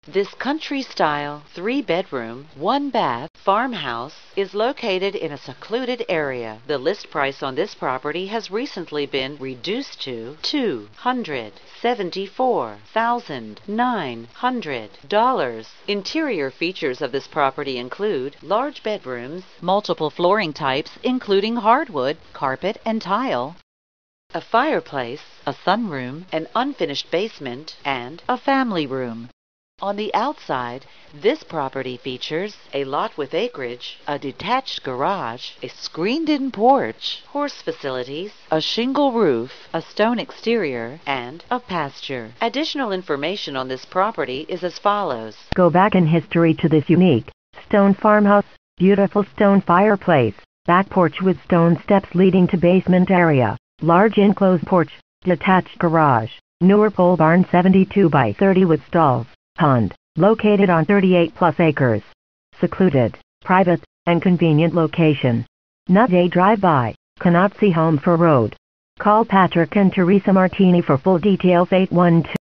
This country-style, 3-bedroom, 1-bath farmhouse is located in a secluded area. The list price on this property has recently been reduced to $274,900. Interior features of this property include large bedrooms, multiple flooring types including hardwood, carpet, and tile, a fireplace, a sunroom, an unfinished basement, and a family room. On the outside, this property features a lot with acreage, a detached garage, a screened-in porch, horse facilities, a shingle roof, a stone exterior, and a pasture. Additional information on this property is as follows. Go back in history to this unique stone farmhouse. Beautiful stone fireplace, back porch with stone steps leading to basement area, large enclosed porch, detached garage, newer pole barn 72 by 30 with stalls. Pond, located on 38+ acres. Secluded, private, and convenient location. Not a drive-by, cannot see home for road. Call Patrick and Teresa Martini for full details. 812